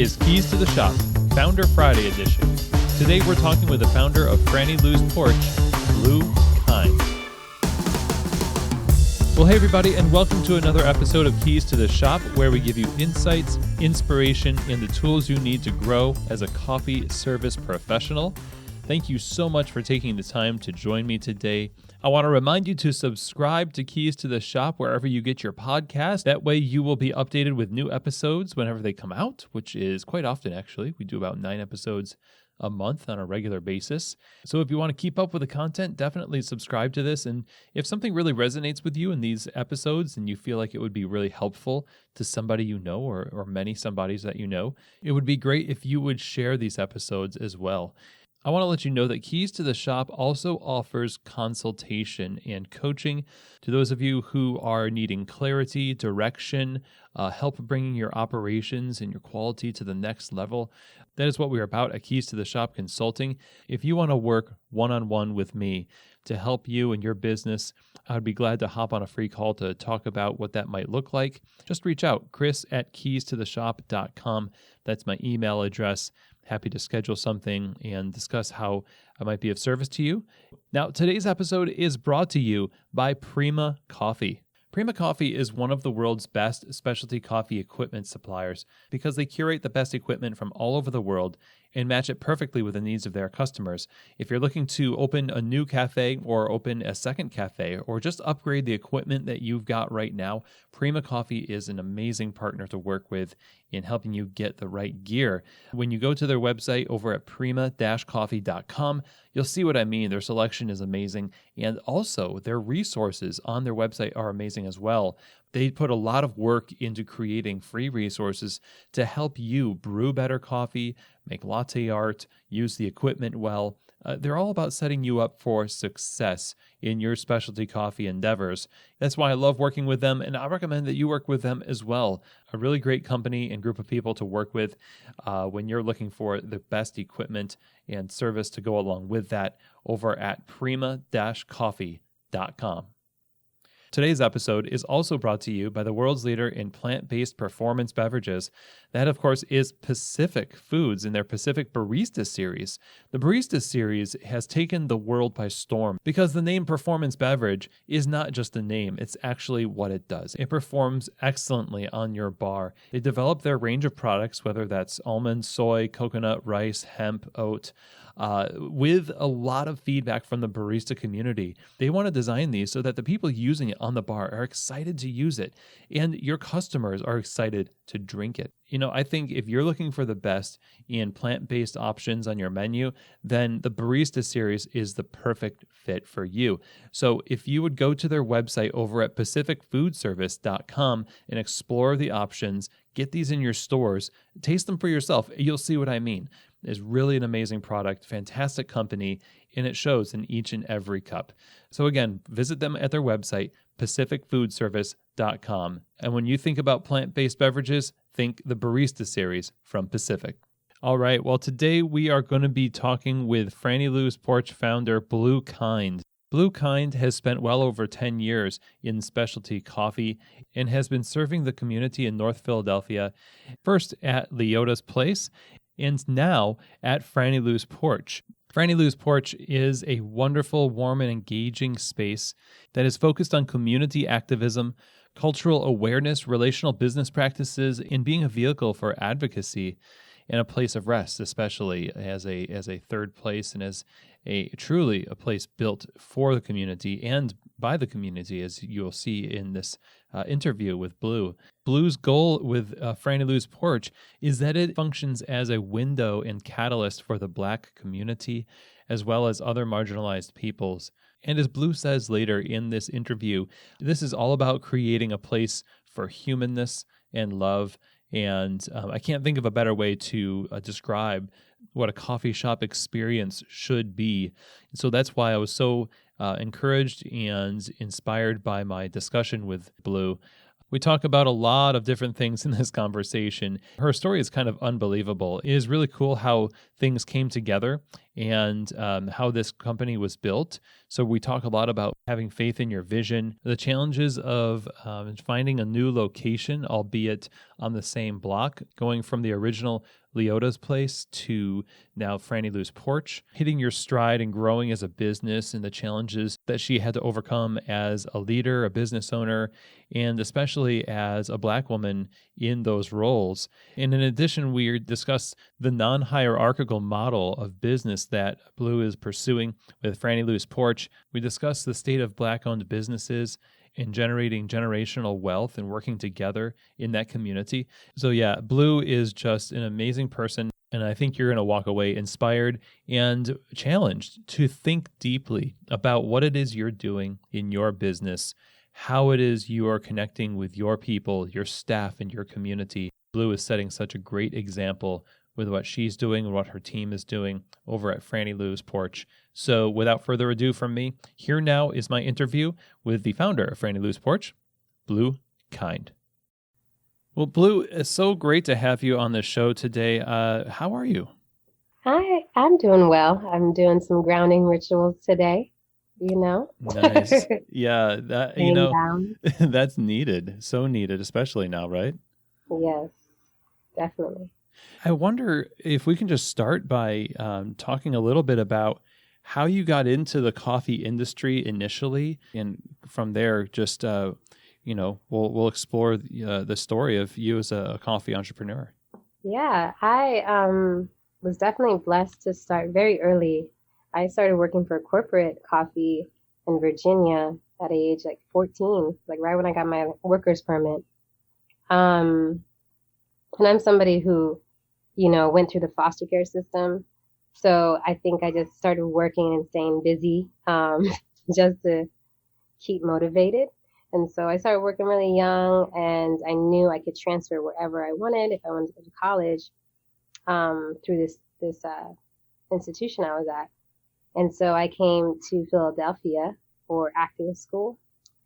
is Keys to the Shop, Founder Friday edition. Today we're talking with the founder of Franny Porch, Blue Kind. Well, hey everybody, and welcome to another episode of Keys to the Shop, where we give you insights, inspiration, and the tools you need to grow as a coffee service professional. Thank you so much for taking the time to join me today. I want to remind you to subscribe to Keys to the Shop wherever you get your podcast. That way you will be updated with new episodes whenever they come out, which is quite often actually. We do about 9 episodes a month on a regular basis. So if you want to keep up with the content, definitely subscribe to this. And if something really resonates with you in these episodes and you feel like it would be really helpful to somebody you know or many somebodies that you know, it would be great if you would share these episodes as well. I want to let you know that Keys to the Shop also offers consultation and coaching to those of you who are needing clarity, direction, help bringing your operations and your quality to the next level. That is what we're about at Keys to the Shop Consulting. If you want to work one-on-one with me to help you and your business, I would be glad to hop on a free call to talk about what that might look like. Just reach out, chris@keystotheshop.com. That's my email address. Happy to schedule something and discuss how I might be of service to you. Now, today's episode is brought to you by Prima Coffee. Prima Coffee is one of the world's best specialty coffee equipment suppliers because they curate the best equipment from all over the world and match it perfectly with the needs of their customers. If you're looking to open a new cafe or open a second cafe or just upgrade the equipment that you've got right now, Prima Coffee is an amazing partner to work with in helping you get the right gear. When you go to their website over at prima-coffee.com, you'll see what I mean. Their selection is amazing, and also their resources on their website are amazing as well. They put a lot of work into creating free resources to help you brew better coffee, make latte art, use the equipment well. They're all about setting you up for success in your specialty coffee endeavors. That's why I love working with them, and I recommend that you work with them as well. A really great company and group of people to work with when you're looking for the best equipment and service to go along with that over at prima-coffee.com. Today's episode is also brought to you by the world's leader in plant-based performance beverages. That, of course, is Pacific Foods in their Pacific Barista Series. The Barista Series has taken the world by storm because the name performance beverage is not just a name, it's actually what it does. It performs excellently on your bar. They develop their range of products, whether that's almond, soy, coconut, rice, hemp, oat, with a lot of feedback from the barista community. They want to design these so that the people using it on the bar are excited to use it, and your customers are excited to drink it. You know, I think if you're looking for the best in plant-based options on your menu, then the Barista Series is the perfect fit for you. So if you would go to their website over at pacificfoodservice.com and explore the options, get these in your stores, taste them for yourself, you'll see what I mean. It's really an amazing product, fantastic company, and it shows in each and every cup. So again, visit them at their website, pacificfoodservice.com. And when you think about plant-based beverages, think the Barista Series from Pacific. All right, well, today we are going to be talking with Franny Porch founder Blue Kind. Blue Kind has spent well over 10 years in specialty coffee and has been serving the community in North Philadelphia, first at Leotah's place, and now at Franny Porch. Franny Porch is a wonderful, warm, and engaging space that is focused on community activism, cultural awareness, relational business practices, and being a vehicle for advocacy and a place of rest, especially as a third place and as truly a place built for the community and by the community, as you'll see in this interview with Blue. Blue's goal with Franny Porch is that it functions as a window and catalyst for the Black community, as well as other marginalized peoples. And as Blue says later in this interview, this is all about creating a place for humanness and love. And I can't think of a better way to describe what a coffee shop experience should be. So that's why I was so encouraged and inspired by my discussion with Blue. We talk about a lot of different things in this conversation. Her story is kind of unbelievable. It is really cool how things came together and how this company was built. So we talk a lot about having faith in your vision, the challenges of finding a new location, albeit on the same block, going from the original Leotah's place to now Franny Lou's Porch, hitting your stride and growing as a business, and the challenges that she had to overcome as a leader, a business owner, and especially as a Black woman in those roles. And in addition, we discuss the non-hierarchical model of business that Blue is pursuing with Franny Lou's Porch. We discuss the state of Black-owned businesses and generating generational wealth and working together in that community. So yeah, Blue is just an amazing person, and I think you're going to walk away inspired and challenged to think deeply about what it is you're doing in your business, how it is you are connecting with your people, your staff, and your community. Blue is setting such a great example with what she's doing and what her team is doing over at Franny Lou's Porch. So without further ado from me, here now is my interview with the founder of Franny Lou's Porch, Blue Kind. Well, Blue, it's so great to have you on the show today. How are you? Hi, I'm doing well. I'm doing some grounding rituals today, Nice. Yeah, that, laying down. that's needed. So needed, especially now, right? Yes, definitely. I wonder if we can just start by talking a little bit about how you got into the coffee industry initially, and from there, just we'll explore the story of you as a coffee entrepreneur. Yeah, I was definitely blessed to start very early. I started working for corporate coffee in Virginia at age like 14, like right when I got my worker's permit. And I'm somebody who went through the foster care system. So I think I just started working and staying busy just to keep motivated. And so I started working really young, and I knew I could transfer wherever I wanted if I wanted to go to college through this institution I was at. And so I came to Philadelphia for activist school,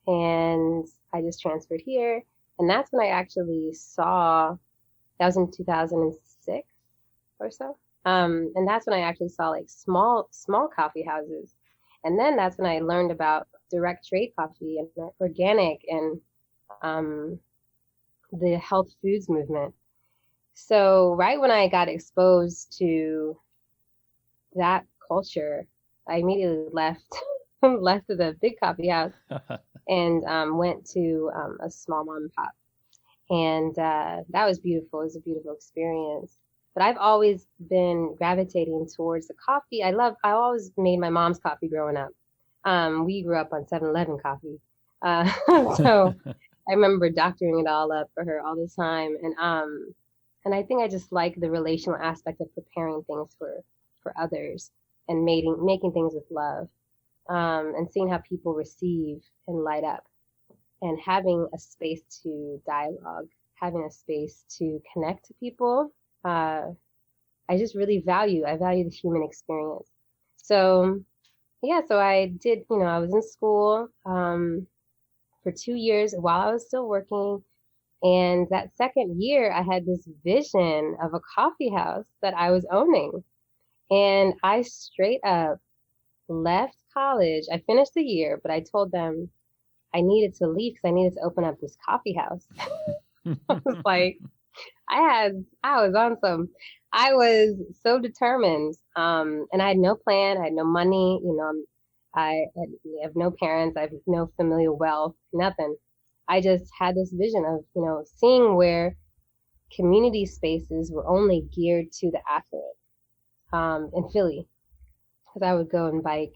and I just transferred here. And that's when I actually saw, that was in 2006 or so. And that's when I actually saw like small coffee houses. And then that's when I learned about direct trade coffee and organic and the health foods movement. So right when I got exposed to that culture, I immediately left the big coffee house and went to a small mom and pop. And that was beautiful. It was a beautiful experience. But I've always been gravitating towards the coffee. I always made my mom's coffee growing up. We grew up on 7-Eleven coffee. So I remember doctoring it all up for her all the time. And I think I just like the relational aspect of preparing things for others and making things with love, and seeing how people receive and light up, and having a space to dialogue, having a space to connect to people. I just really value the human experience. So yeah, so I did, I was in school for 2 years while I was still working. And that second year, I had this vision of a coffee house that I was owning. And I straight up left college. I finished the year, but I told them I needed to leave because I needed to open up this coffee house. I was like, I was so determined. And I had no plan. I had no money. I have no parents. I have no familial wealth, nothing. I just had this vision of, seeing where community spaces were only geared to the affluent, in Philly. Because I would go and bike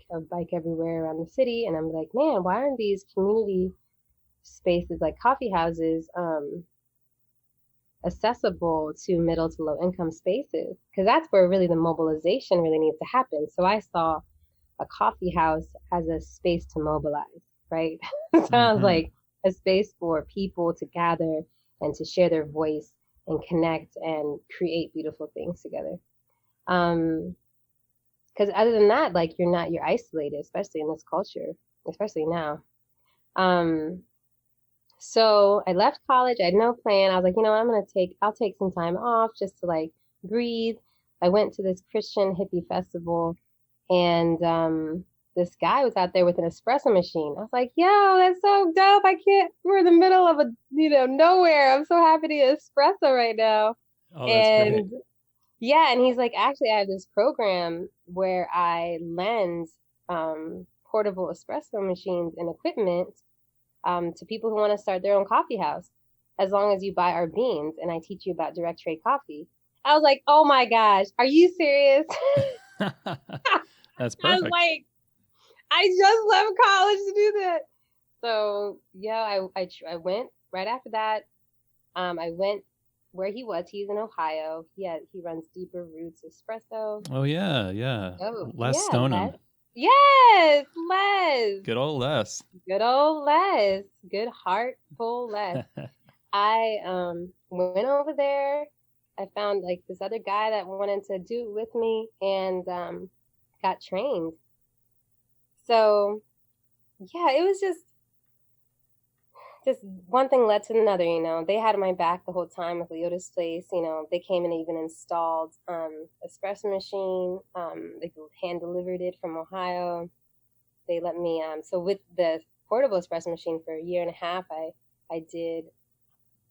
everywhere around the city. And I'm like, man, why aren't these community spaces like coffee houses, accessible to middle to low income spaces? Because that's where really the mobilization really needs to happen. So I saw a coffee house as a space to mobilize, right? So I was like, a space for people to gather and to share their voice and connect and create beautiful things together. Because other than that, like you're isolated, especially in this culture, especially now. So I left college. I had no plan. I was like, I'll take some time off just to like breathe. I went to this Christian hippie festival, and this guy was out there with an espresso machine. I was like, yo, that's so dope. We're in the middle of nowhere. I'm so happy to get espresso right now. Oh, that's great. Yeah, and he's like, actually, I have this program where I lend portable espresso machines and equipment to people who want to start their own coffee house, as long as you buy our beans, and I teach you about direct trade coffee. I was like, oh my gosh, are you serious? That's perfect. I was like, I just left college to do that. So yeah, I went right after that. I went where he was. He's in Ohio. He runs Deeper Roots Espresso. Oh yeah. Oh, Les yeah, Stoneham. Yes, Les. Good old Les. Good old Les. Good heartful Les. I went over there. I found like this other guy that wanted to do it with me, and got trained. So yeah, it was just one thing led to another. They had my back the whole time with Leotah's place. They came and even installed espresso machine. They hand delivered it from Ohio. They let me so with the portable espresso machine for a year and a half, I did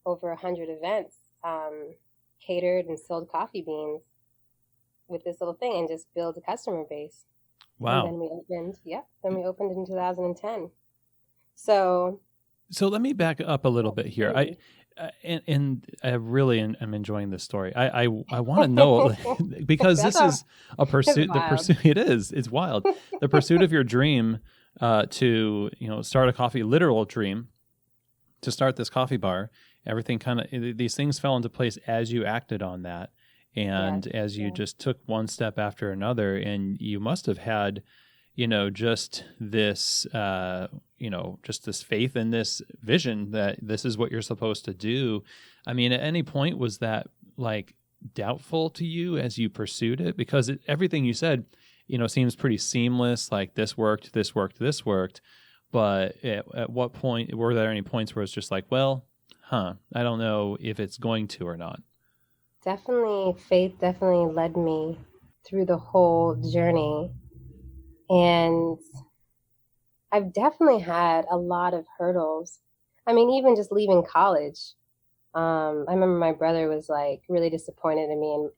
over 100 events, catered and sold coffee beans with this little thing, and just build a customer base. Wow. And then we opened in 2010. So let me back up a little bit here. I really am enjoying this story. I want to know because this is a pursuit. The pursuit, it is. It's wild. The pursuit of your dream to start a coffee, literal dream to start this coffee bar. Everything these things fell into place as you acted on that, and as you just took one step after another, and you must have had, just this, just this faith and this vision that this is what you're supposed to do. I mean, at any point was that like doubtful to you as you pursued it? Because everything you said, seems pretty seamless. Like this worked. But at what point were there any points where it's just like, well, I don't know if it's going to or not? Definitely, faith definitely led me through the whole journey. And I've definitely had a lot of hurdles. I mean, even just leaving college. I remember my brother was like really disappointed in me, and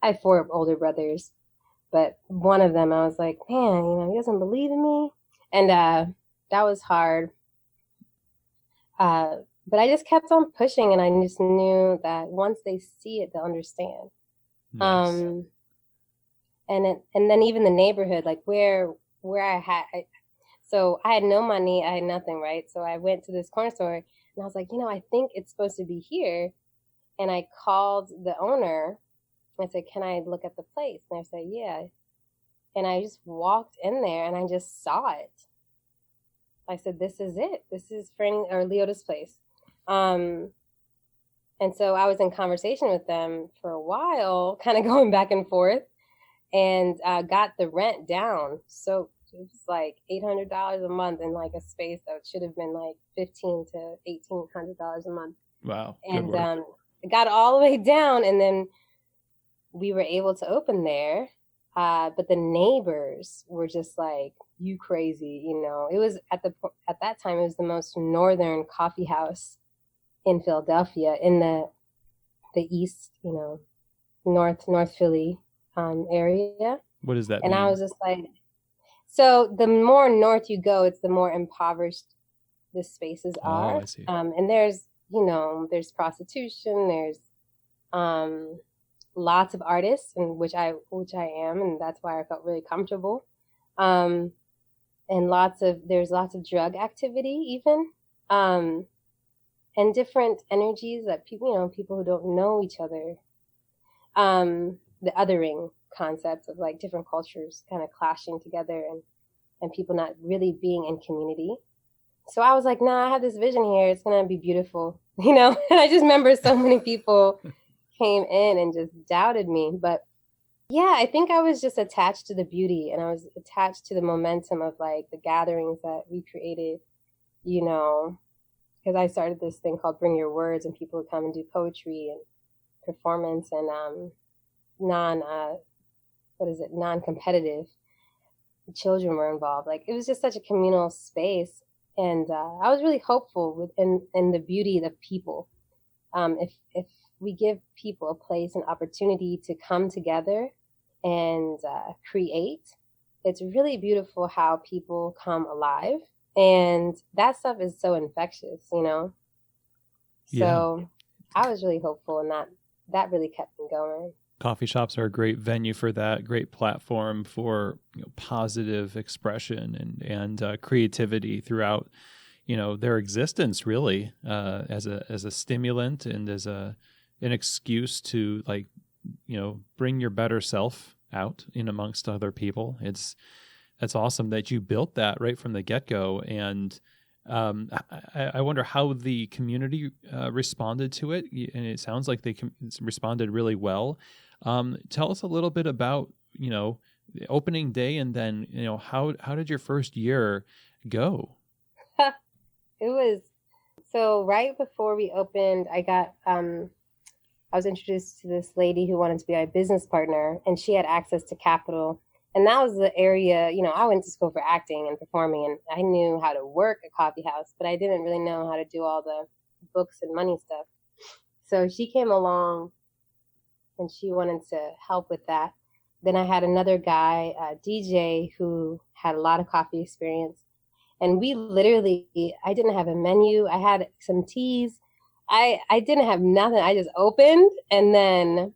I have 4 older brothers, but one of them, I was like, man, he doesn't believe in me. And that was hard. But I just kept on pushing, and I just knew that once they see it, they'll understand. Nice. And then even the neighborhood, like where so I had no money, I had nothing, right? So I went to this corner store, and I was like, I think it's supposed to be here. And I called the owner, and I said, can I look at the place? And they said, yeah. And I just walked in there, and I just saw it. I said, this is it. This is Franny or Leotah's place. And so I was in conversation with them for a while, kind of going back and forth, and got the rent down. So it was like $800 a month in like a space that should have been like $1,500 to $1,800 a month. Wow. And got all the way down, and then we were able to open there. But the neighbors were just like, you crazy, It was at that time, it was the most northern coffee house in Philadelphia, in the east, North Philly area. What does that mean? And I was just like, so the more north you go, it's the more impoverished the spaces are. Oh, I see. And there's prostitution, there's lots of artists, and which I am, and that's why I felt really comfortable. And there's lots of drug activity even, and different energies that people who don't know each other, the othering concepts of like different cultures kind of clashing together, and people not really being in community. So I was like, I have this vision here. It's going to be beautiful, And I just remember so many people came in and just doubted me. But yeah, I think I was just attached to the beauty, and I was attached to the momentum of like the gatherings that we created, because I started this thing called Bring Your Words, and people would come and do poetry and performance. And, non-competitive. Children were involved. Like, it was just such a communal space. And I was really hopeful in the beauty of people. If we give people a place, an opportunity to come together and create, it's really beautiful how people come alive. And that stuff is so infectious, you know? So yeah. I was really hopeful, and that really kept me going. Coffee shops are a great venue for that, great platform for positive expression and creativity throughout their existence, really, as a stimulant and as an excuse to bring your better self out in amongst other people. That's awesome that you built that right from the get-go. And I wonder how the community responded to it. And it sounds like they responded really well. Tell us a little bit about, the opening day, and then, how did your first year go? It was, so right before we opened, I was introduced to this lady who wanted to be my business partner, and she had access to capital. And that was the area, I went to school for acting and performing, and I knew how to work a coffee house, but I didn't really know how to do all the books and money stuff. So she came along and she wanted to help with that. Then I had another guy, DJ, who had a lot of coffee experience. And we literally, I didn't have a menu. I had some teas. I didn't have nothing. I just opened, and then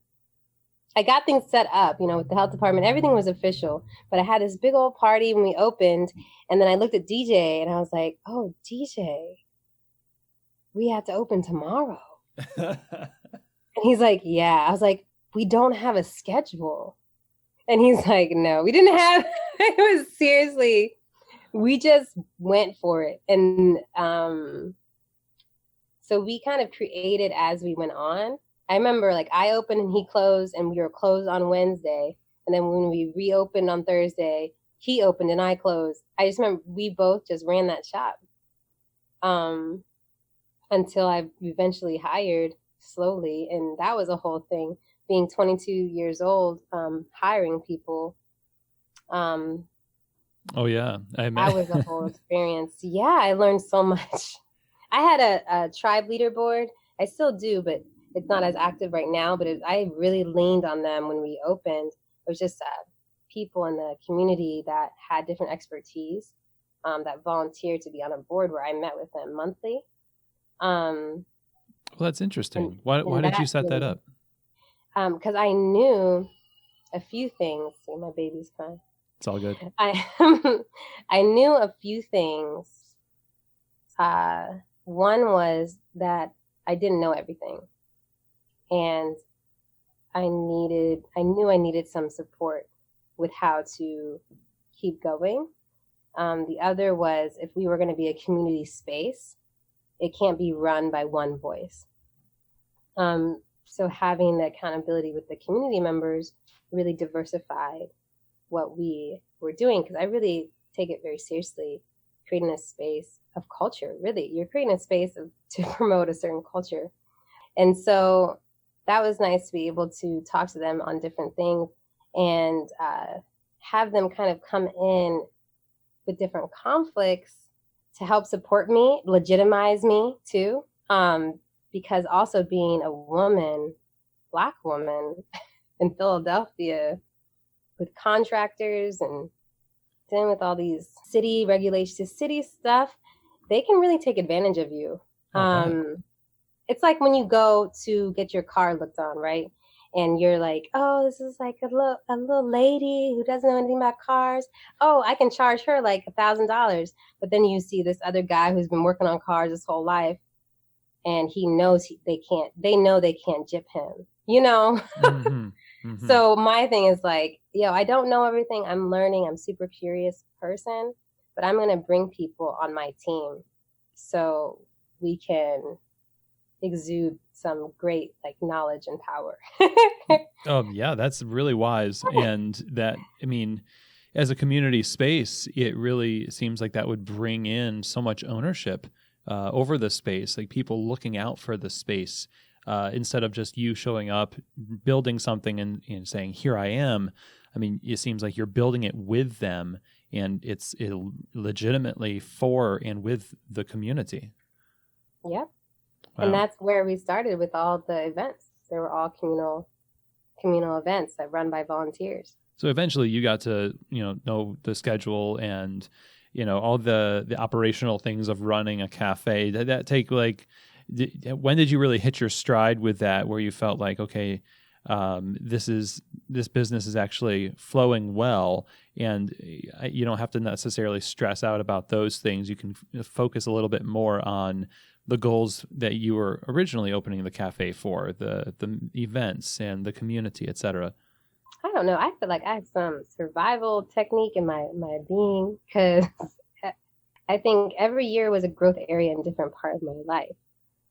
I got things set up, with the health department. Everything was official. But I had this big old party when we opened. And then I looked at DJ and I was like, oh, DJ, we have to open tomorrow. And he's like, yeah. I was like, we don't have a schedule. And he's like, no, we didn't have, it was seriously, we just went for it. And so we kind of created as we went on. I remember I opened and he closed, and we were closed on Wednesday. And then when we reopened on Thursday, he opened and I closed. I just remember we both just ran that shop until I eventually hired slowly. And that was a whole thing, being 22 years old, hiring people. Oh, yeah. That was a whole experience. Yeah, I learned so much. I had a tribe leaderboard. I still do, but it's not as active right now. But I really leaned on them when we opened. It was just people in the community that had different expertise that volunteered to be on a board where I met with them monthly. Well, that's interesting. Why did you set that up? Because I knew a few things. See, my baby's crying. It's all good. I knew a few things. One was that I didn't know everything, and I knew I needed some support with how to keep going. The other was, if we were going to be a community space, it can't be run by one voice. So having the accountability with the community members really diversified what we were doing, because I really take it very seriously, creating a space of culture. Really, you're creating a space to promote a certain culture. And so that was nice to be able to talk to them on different things and have them kind of come in with different conflicts to help support me, legitimize me too. Because also being a woman, Black woman in Philadelphia, with contractors and dealing with all these city regulations, city stuff, they can really take advantage of you. Okay. It's like when you go to get your car looked on, right? And you're like, oh, this is like a little lady who doesn't know anything about cars. Oh, I can charge her like $1,000. But then you see this other guy who's been working on cars his whole life, and he knows they know they can't gyp him, Mm-hmm. Mm-hmm. So my thing is like, I don't know everything. I'm learning. I'm a super curious person, but I'm going to bring people on my team so we can exude some great knowledge and power. Yeah, that's really wise. And that, as a community space, it really seems like that would bring in so much ownership over the space, like people looking out for the space. instead of just you showing up, building something and saying, here I am. I mean, it seems like you're building it with them, and it's legitimately for and with the community. Yep. Wow. And that's where we started with all the events. They were all communal events that run by volunteers. So eventually you got to, know the schedule and, all the operational things of running a cafe. Did that take when did you really hit your stride with that, where you felt like, okay, this business is actually flowing well, and you don't have to necessarily stress out about those things. You can focus a little bit more on the goals that you were originally opening the cafe for, the events and the community, et cetera. I don't know. I feel like I have some survival technique in my being, because I think every year was a growth area in a different part of my life.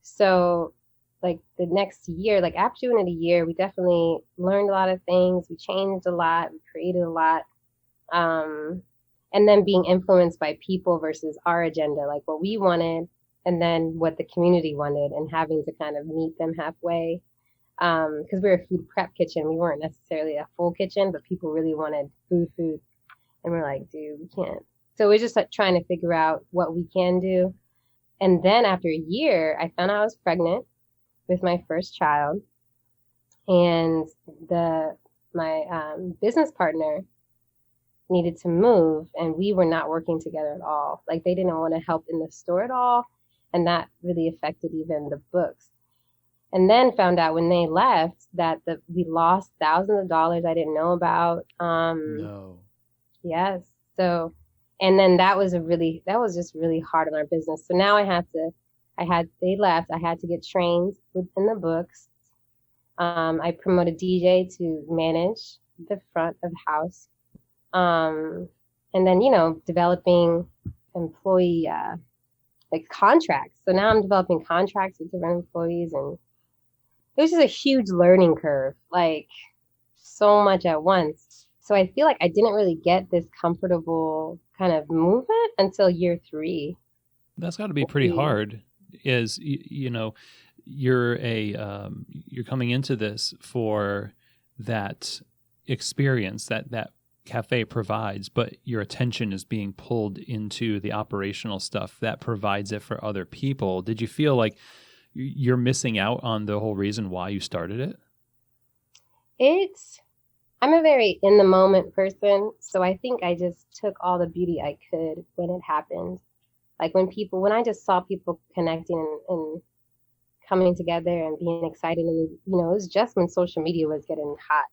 So like the next year, like after doing it a year, we definitely learned a lot of things. We changed a lot. We created a lot. And then being influenced by people versus our agenda, like what we wanted and then what the community wanted, and having to kind of meet them halfway. Because we were a food prep kitchen. We weren't necessarily a full kitchen, but people really wanted food. And we're like, dude, we can't. So we're just like trying to figure out what we can do. And then after a year, I found out I was pregnant with my first child. And my business partner needed to move, and we were not working together at all. Like, they didn't want to help in the store at all. And that really affected even the books. And then found out when they left that we lost thousands of dollars I didn't know about. No. Yes. So, and then that was just really hard on our business. So now they left. I had to get trained within the books. I promoted DJ to manage the front of the house. And then, developing employee, contracts. So now I'm developing contracts with different employees, and it was just a huge learning curve, like so much at once. So I feel like I didn't really get this comfortable kind of movement until year 3. That's got to be pretty hard. Is you're you're coming into this for that experience that cafe provides, but your attention is being pulled into the operational stuff that provides it for other people. Did you feel like you're missing out on the whole reason why you started it? I'm a very in the moment person, so I think I just took all the beauty I could when it happened. Like when I just saw people connecting and coming together and being excited, and it was just when social media was getting hot.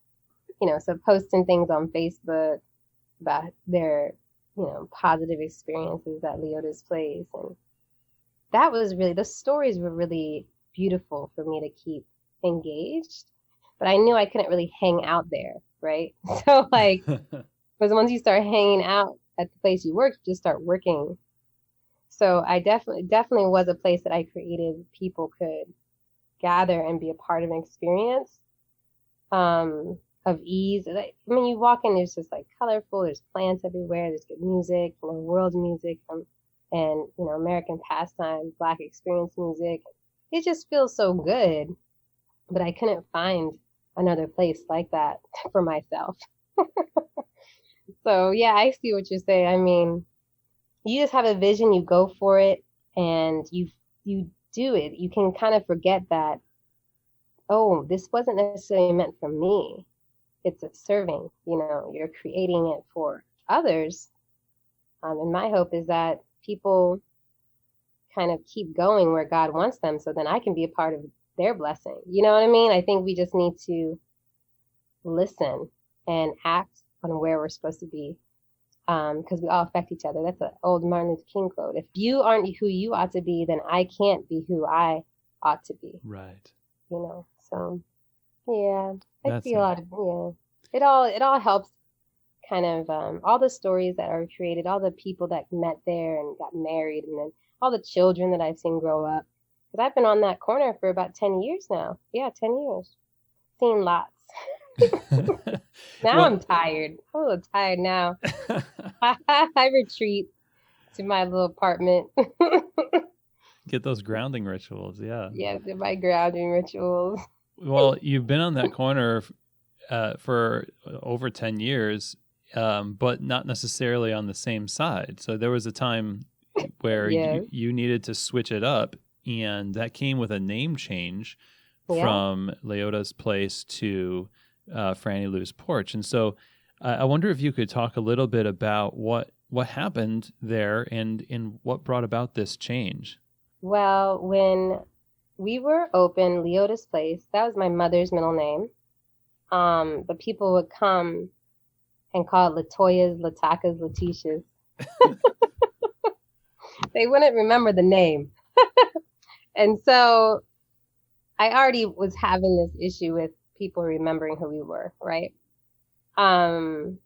So posting things on Facebook about their, positive experiences at Leotah's place. And that was really, the stories were really beautiful for me to keep engaged, but I knew I couldn't really hang out there. Right. So because once you start hanging out at the place you work, you just start working. So I definitely was a place that I created. People could gather and be a part of an experience. Of ease. You walk in, there's just like colorful, there's plants everywhere, there's good music, world music and American pastime, Black experience music. It just feels so good. But I couldn't find another place like that for myself. So yeah, I see what you're saying. I mean, you just have a vision, you go for it, and you do it. You can kind of forget that, oh, this wasn't necessarily meant for me. It's a serving, you're creating it for others. And my hope is that people kind of keep going where God wants them, so then I can be a part of their blessing. You know what I mean? I think we just need to listen and act on where we're supposed to be, because we all affect each other. That's an old Martin Luther King quote. If you aren't who you ought to be, then I can't be who I ought to be. Right. So yeah, I feel a lot of, it all helps kind of, all the stories that are created, all the people that met there and got married, and then all the children that I've seen grow up. Because I've been on that corner for about 10 years now. Yeah, 10 years. Seen lots. Now I'm tired. I'm a little tired now. I retreat to my little apartment. Get those grounding rituals. Yeah. Yeah, did my grounding rituals. Well, you've been on that corner for over 10 years, but not necessarily on the same side. So there was a time where Yes. you needed to switch it up, and that came with a name change from Leotah's place to Franny Lou's Porch. And so I wonder if you could talk a little bit about what happened there and what brought about this change. Well, when we were open, Leotah's place, that was my mother's middle name. But people would come and call it Latoya's, Latakas, Letitia's. They wouldn't remember the name. And so I already was having this issue with people remembering who we were, right? Or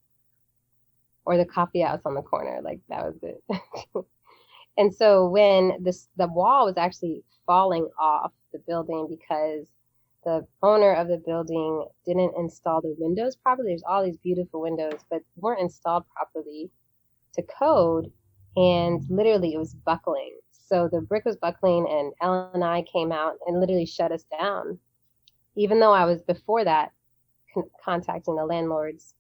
the coffee house on the corner, like that was it. And so when the wall was actually falling off the building because the owner of the building didn't install the windows properly. There's all these beautiful windows, but weren't installed properly to code. And literally it was buckling. So the brick was buckling and Ellen and I came out and literally shut us down. Even though I was before that contacting the landlords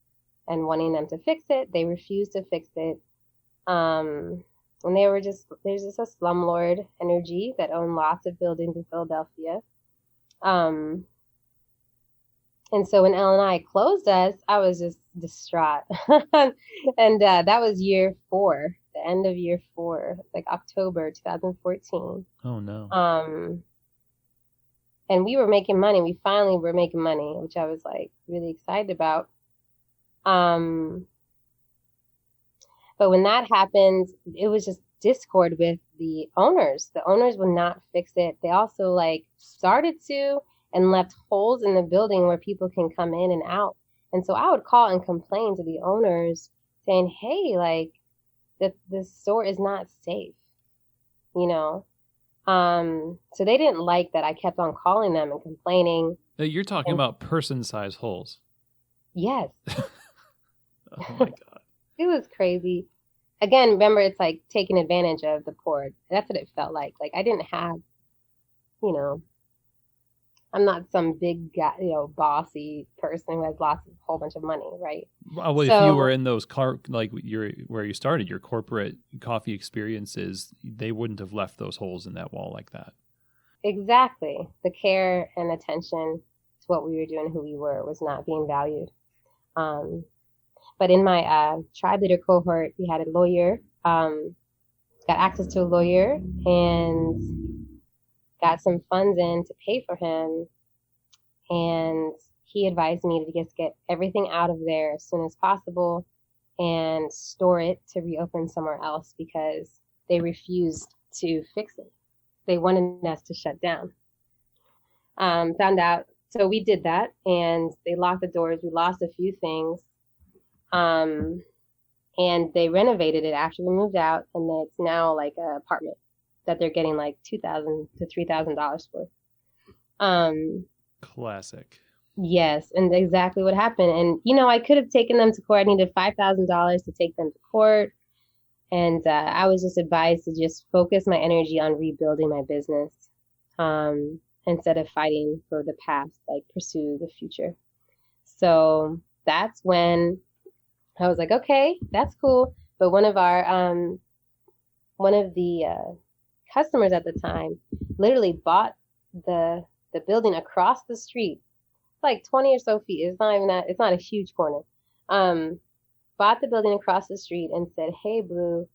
and wanting them to fix it, they refused to fix it. And they were there's just a slumlord energy that owned lots of buildings in Philadelphia. And so when Ellen and I closed us, I was just distraught. And that was year 4, the end of year 4, like October 2014. Oh, no. And we were making money. We finally were making money, which I was like really excited about. But when that happened, it was just discord with the owners. The owners would not fix it. They also like started to and left holes in the building where people can come in and out. And so I would call and complain to the owners saying, hey, like the store is not safe, you know? So they didn't like that I kept on calling them and complaining. You're talking about person-sized holes. Yes. Oh my God. It was crazy. Again, remember, it's like taking advantage of the poor. That's what it felt like. Like I didn't have, you know, I'm not some big guy, you know, bossy person who has whole bunch of money, right? Well, if you were in those where you started your corporate coffee experiences, they wouldn't have left those holes in that wall like that. Exactly. The care and attention to what we were doing, who we were, was not being valued. But in my tribe leader cohort, we had a lawyer, got access to a lawyer and got some funds in to pay for him. And he advised me to just get everything out of there as soon as possible and store it to reopen somewhere else because they refused to fix it. They wanted us to shut down. Found out. So we did that and they locked the doors. We lost a few things. And they renovated it after we moved out, and it's now like an apartment that they're getting like $2,000 to $3,000 for. Classic. Yes, and exactly what happened. And you know, I could have taken them to court. I needed $5,000 to take them to court, and I was just advised to just focus my energy on rebuilding my business, instead of fighting for the past, like pursue the future. So that's when I was like, okay, that's cool. But one of the customers at the time literally bought the building across the street, like 20 or so feet. It's not even that. It's not a huge corner. Bought the building across the street and said, hey, Blue,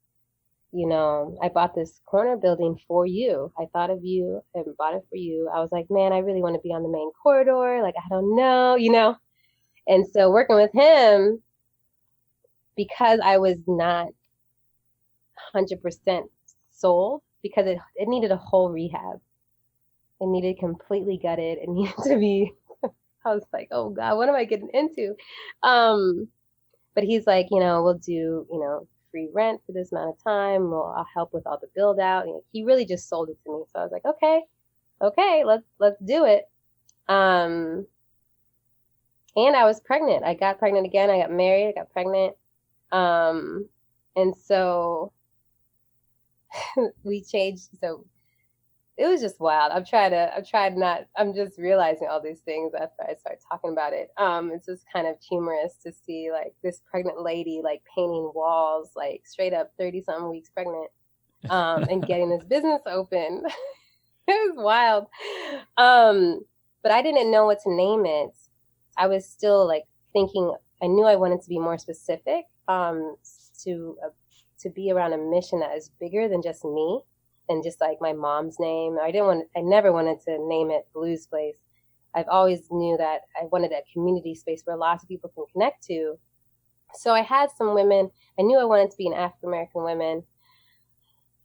you know, I bought this corner building for you. I thought of you and bought it for you. I was like, man, I really want to be on the main corridor. Like, I don't know, you know. And so working with him, because I was not 100% sold, because it needed a whole rehab. It needed completely gutted. It needed to be, I was like, oh God, what am I getting into? But he's like, you know, we'll do, you know, free rent for this amount of time. I'll help with all the build out. And he really just sold it to me. So I was like, okay, let's do it. And I was pregnant. I got pregnant again. I got married. I got pregnant. And so we changed. So it was just wild. I'm just realizing all these things after I start talking about it. It's just kind of humorous to see like this pregnant lady like painting walls, like straight up 30 something weeks pregnant, and getting this business open. It was wild. But I didn't know what to name it. I was still like thinking, I knew I wanted to be more specific, to be around a mission that is bigger than just me and just like my mom's name. I never wanted to name it Blues Place. I've always knew that I wanted a community space where lots of people can connect to. So I had some women, I knew I wanted to be an African-American woman.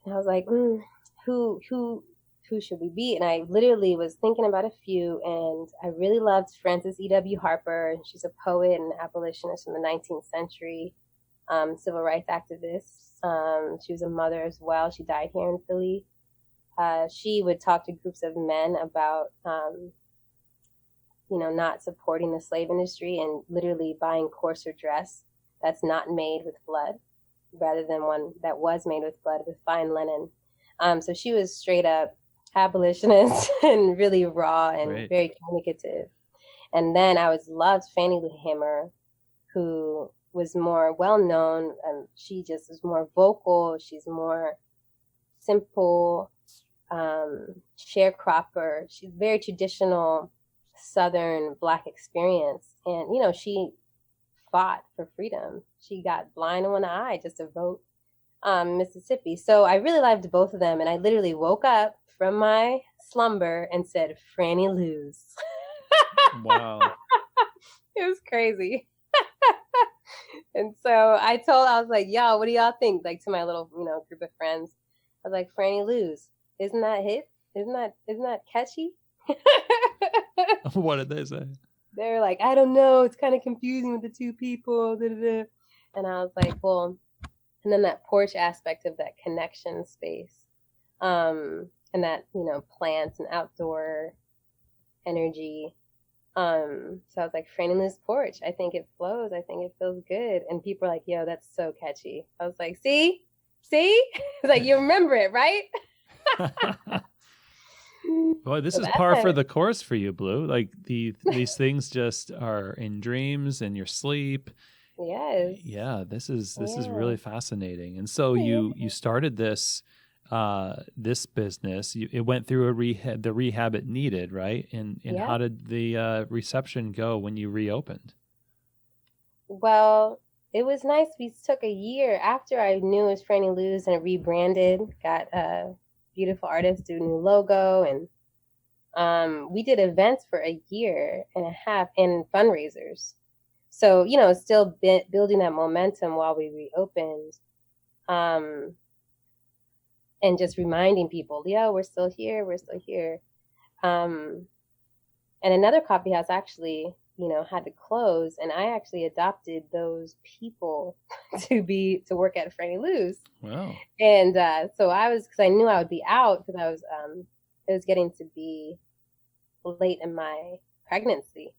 And I was like, who should we be? And I literally was thinking about a few, and I really loved Frances E.W. Harper. She's a poet and abolitionist from the 19th century, civil rights activist. She was a mother as well. She died here in Philly. She would talk to groups of men about, not supporting the slave industry and literally buying coarser dress that's not made with blood, rather than one that was made with blood, with fine linen. So she was straight up abolitionist and really raw and Right. very communicative. And then I loved Fanny Hammer, who was more well known, and she just is more vocal. She's more simple, sharecropper. She's very traditional Southern Black experience, and she fought for freedom. She got blind in one eye just to vote Mississippi. So I really loved both of them, and I literally woke up from my slumber and said, Franny lose. Wow. It was crazy. And so I was like, y'all, what do y'all think? Like to my little, group of friends. I was like, Franny lose. Isn't that hit? Isn't that catchy? What did they say? They were like, I don't know. It's kind of confusing with the two people. Da, da, da. And I was like, well, and then that porch aspect of that connection space, and that, plants and outdoor energy. So I was like, Franny Lou's porch. I think it flows. I think it feels good. And people are like, yo, that's so catchy. I was like, see? Like, you remember it, right? Boy, this So is that's par for it. the course for you, Blue. Like these things just are in dreams and your sleep. Yes. Yeah, this is Yeah. really fascinating. And so Yeah. you started this business. It went through the rehab it needed, right? And Yeah. how did the reception go when you reopened? Well, it was nice. We took a year after I knew it was Franny Lou's and rebranded, got a beautiful artist, do a new logo, and we did events for a year and a half and fundraisers. So, still building that momentum while we reopened, um, and just reminding people, yeah, we're still here. Um, and another coffee house actually, had to close, and I actually adopted those people to work at Franny Lou's. Wow. And so because I knew I would be out, because it was getting to be late in my pregnancy.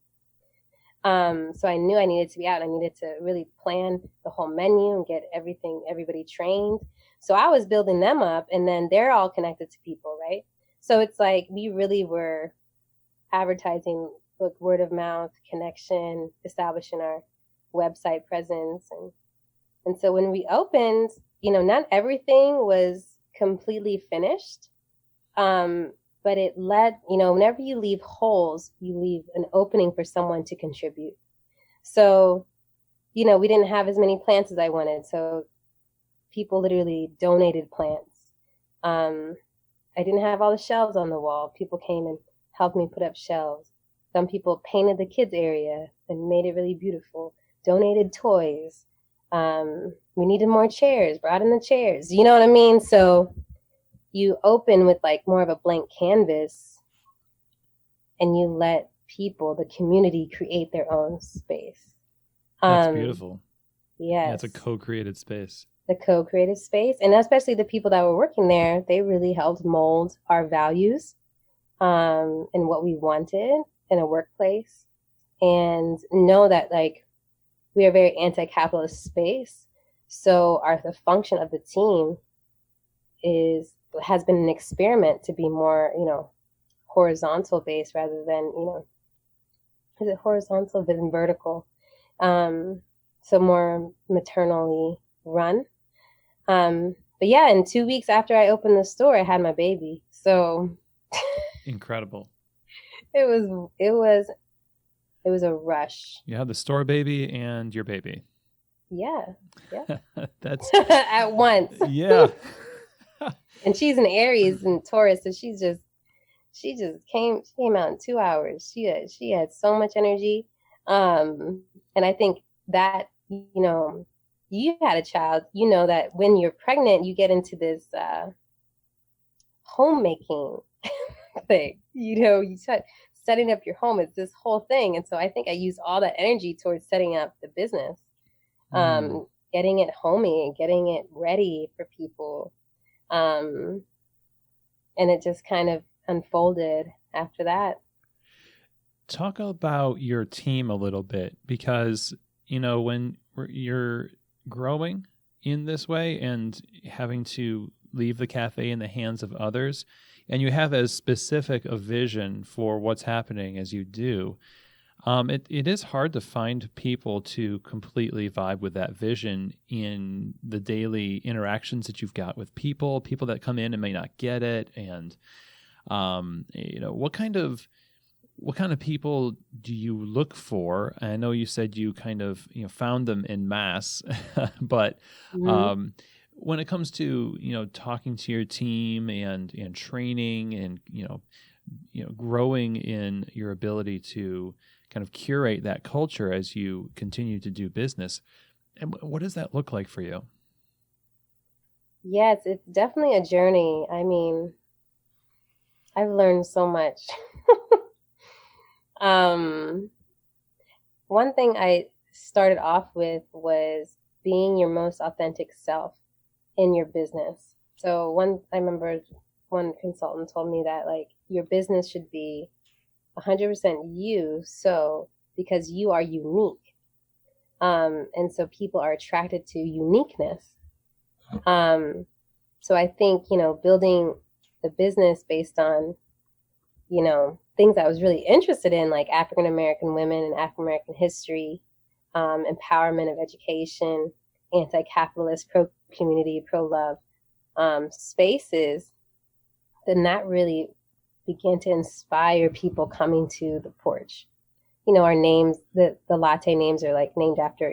So I knew I needed to be out. I needed to really plan the whole menu and get everybody trained. So I was building them up, and then they're all connected to people, right? So it's like we really were advertising, like word of mouth, connection, establishing our website presence. And so when we opened, not everything was completely finished. But it led, whenever you leave holes, you leave an opening for someone to contribute. So, we didn't have as many plants as I wanted. So people literally donated plants. I didn't have all the shelves on the wall. People came and helped me put up shelves. Some people painted the kids area and made it really beautiful, donated toys. We needed more chairs, brought in the chairs. You know what I mean? So you open with like more of a blank canvas, and you let people, the community, create their own space. That's beautiful. Yes. Yeah, it's a co-created space. The co-created space, and especially the people that were working there, they really helped mold our values, and what we wanted in a workplace, and know that like we are a very anti-capitalist space. So the function of the team is has been an experiment to be more, horizontal based rather than, is it horizontal than vertical? So more maternally run. But yeah, in 2 weeks after I opened the store, I had my baby. So Incredible. it was a rush. You have the store baby and your baby. Yeah. That's at once. Yeah. And she's an Aries and Taurus, so she just came out in 2 hours. She had so much energy. And I think that, you had a child, that when you're pregnant, you get into this homemaking thing. You start setting up your home. It's this whole thing. And so I think I use all that energy towards setting up the business, getting it homey, getting it ready for people. And it just kind of unfolded after that. Talk about your team a little bit, because, when you're growing in this way and having to leave the cafe in the hands of others, and you have as specific a vision for what's happening as you do, it is hard to find people to completely vibe with that vision in the daily interactions that you've got with people that come in and may not get it. And, what kind of people do you look for? I know you said you kind of found them in mass, but when it comes to talking to your team and training and growing in your ability to kind of curate that culture as you continue to do business, and what does that look like for you? Yes, it's definitely a journey. I mean, I've learned so much. One thing I started off with was being your most authentic self in your business. So I remember one consultant told me that your business should be 100% you, because you are unique. And so people are attracted to uniqueness. So I think, building the business based on, things I was really interested in, like African American women and African American history, empowerment of education, anti-capitalist, pro-community, pro-love spaces, then that really began to inspire people coming to the Porch. Our names, the latte names are named after,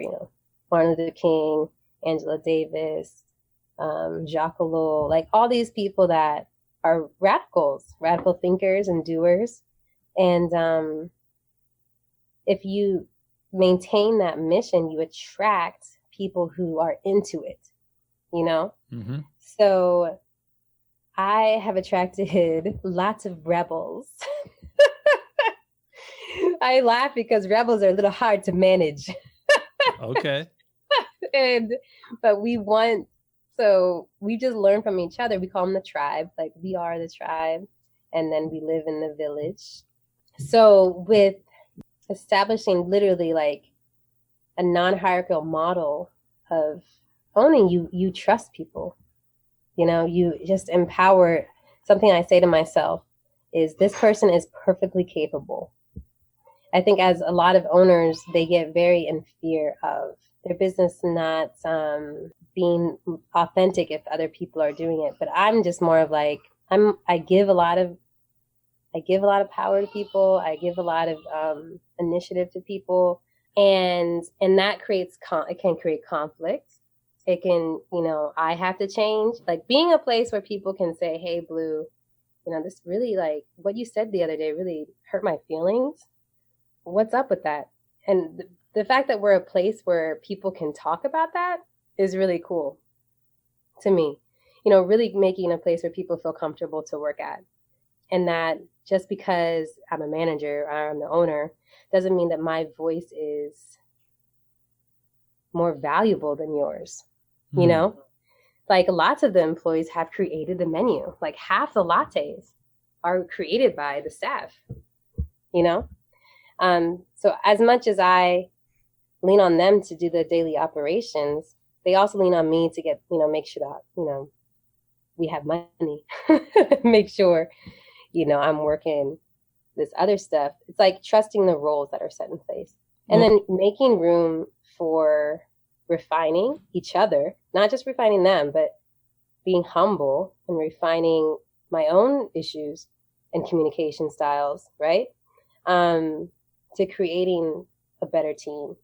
Martin Luther King, Angela Davis, Jacques Ellul, all these people that are radical thinkers and doers. And if you maintain that mission, you attract people who are into it, Mm-hmm. So I have attracted lots of rebels. I laugh because rebels are a little hard to manage. Okay. But we just learn from each other. We call them the tribe. We are the tribe, and then we live in the village. So with establishing literally a non-hierarchical model of owning, you trust people. You just empower. Something I say to myself is, this person is perfectly capable. I think as a lot of owners, they get very in fear of their business not being authentic if other people are doing it. But I'm just more of I give a lot of power to people. I give a lot of initiative to people, and that it can create conflict. It can, I have to change. Being a place where people can say, "Hey, Blue, this really what you said the other day really hurt my feelings. What's up with that?" And the fact that we're a place where people can talk about that is really cool to me. Really making a place where people feel comfortable to work at. And that just because I'm a manager or I'm the owner doesn't mean that my voice is more valuable than yours. Lots of the employees have created the menu. Half the lattes are created by the staff, So as much as I lean on them to do the daily operations, they also lean on me to get, make sure that, we have money. Make sure, I'm working this other stuff. It's like trusting the roles that are set in place, and then making room for refining each other, not just refining them, but being humble and refining my own issues and communication styles, right? To creating a better team.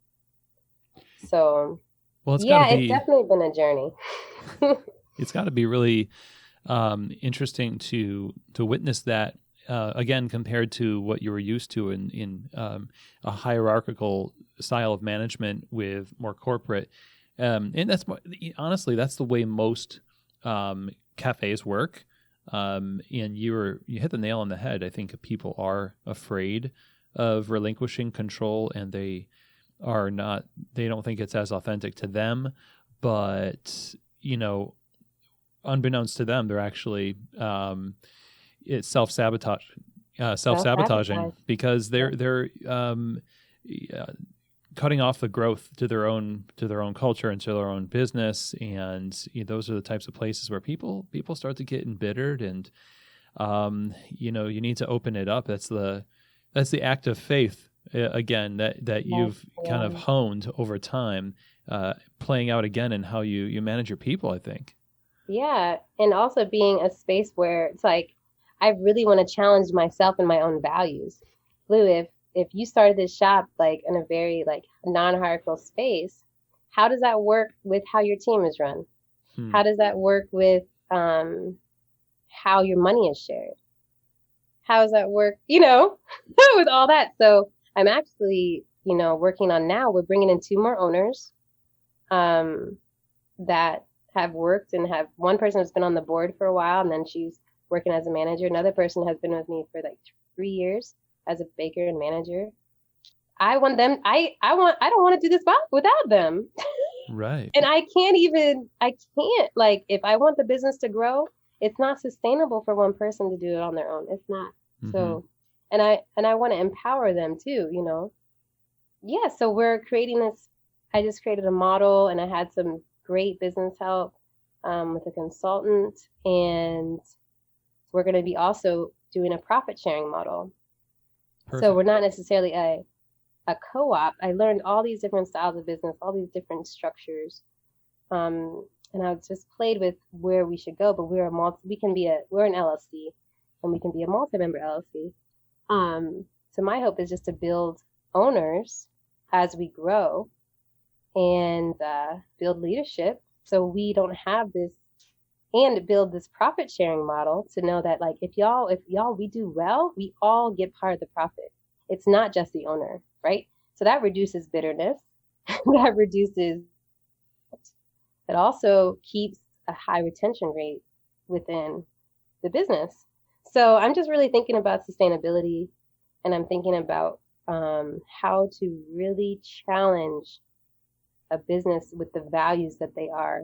So, it's definitely been a journey. It's got to be really interesting to witness that again, compared to what you were used to in a hierarchical style of management with more corporate. And that's honestly, that's the way most cafes work. And you hit the nail on the head. I think people are afraid of relinquishing control, and they don't think it's as authentic to them, but unbeknownst to them, they're actually it's self-sabotaging because they're cutting off the growth to their own culture and to their own business, and those are the types of places where people start to get embittered, and you need to open it up. That's the act of faith again that you've kind of honed over time, playing out again in how you manage your people, I think. Yeah, and also being a space where it's like I really want to challenge myself and my own values. Blue, if you started this shop like in a very like non-hierarchical space, how does that work with how your team is run? How does that work with how your money is shared? How does that work, with all that? So I'm actually, working on now, we're bringing in 2 more owners that have worked and have one person has been on the board for a while, and then she's working as a manager. Another person has been with me for like 3 years as a baker and manager. I want them. I don't want to do this without them. Right. And I can't like, if I want the business to grow, it's not sustainable for one person to do it on their own. It's not. Mm-hmm. So, and I want to empower them too, Yeah. So we're creating this. I just created a model, and I had some great business help with a consultant, and we're going to be also doing a profit sharing model. Perfect. So we're not necessarily a co-op. I learned all these different styles of business, all these different structures, and I just played with where we should go. But we're an LLC, and we can be a multi-member LLC. So my hope is just to build owners as we grow, and build leadership, so we don't have this, and build this profit sharing model to know that like if we do well, we all get part of the profit. It's not just the owner, right? So that reduces bitterness. It also keeps a high retention rate within the business. So I'm just really thinking about sustainability, and I'm thinking about how to really challenge a business with the values that they are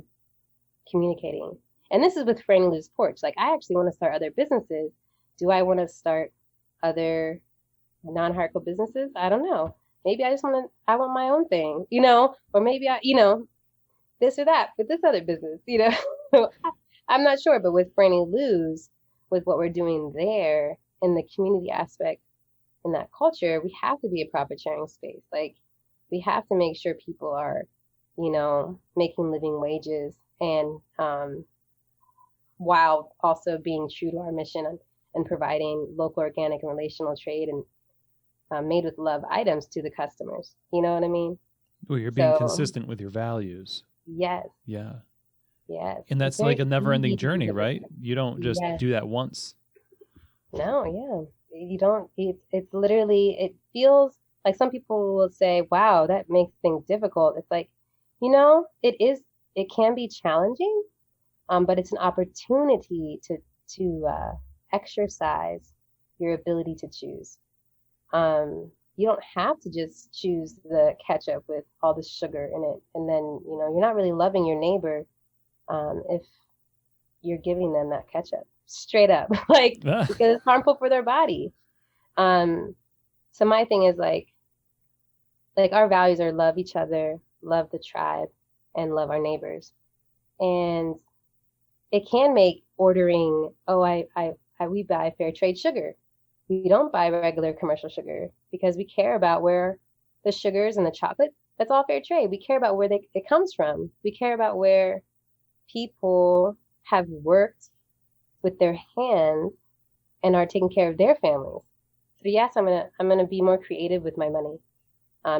communicating. And this is with Franny Lou's Porch. Like, I actually want to start other businesses. Do I want to start other non-hierarchical businesses? I don't know. Maybe I want my own thing, or maybe this or that with this other business, I'm not sure. But with Franny Lou's, with what we're doing there in the community aspect, in that culture, we have to be a profit sharing space. Like, we have to make sure people are, making living wages, and while also being true to our mission and providing local, organic, and relational trade and made with love items to the customers. You know what I mean? Well, you're being consistent with your values. Yes. Yeah. Yes. And that's like a never-ending journey, right? You don't just do that once. No, yeah. You don't. It's literally, it feels like some people will say, wow, that makes things difficult. It's like, it can be challenging, but it's an opportunity to exercise your ability to choose. You don't have to just choose the ketchup with all the sugar in it, and then you're not really loving your neighbor if you're giving them that ketchup straight up, like because it's harmful for their body. So my thing is like our values are love each other, love the tribe, and love our neighbors. And it can make ordering, we buy fair trade sugar. We don't buy regular commercial sugar because we care about where the sugars and the chocolate, that's all fair trade. We care about where it comes from. We care about where people have worked with their hands and are taking care of their families. So yes, I'm gonna be more creative with my money,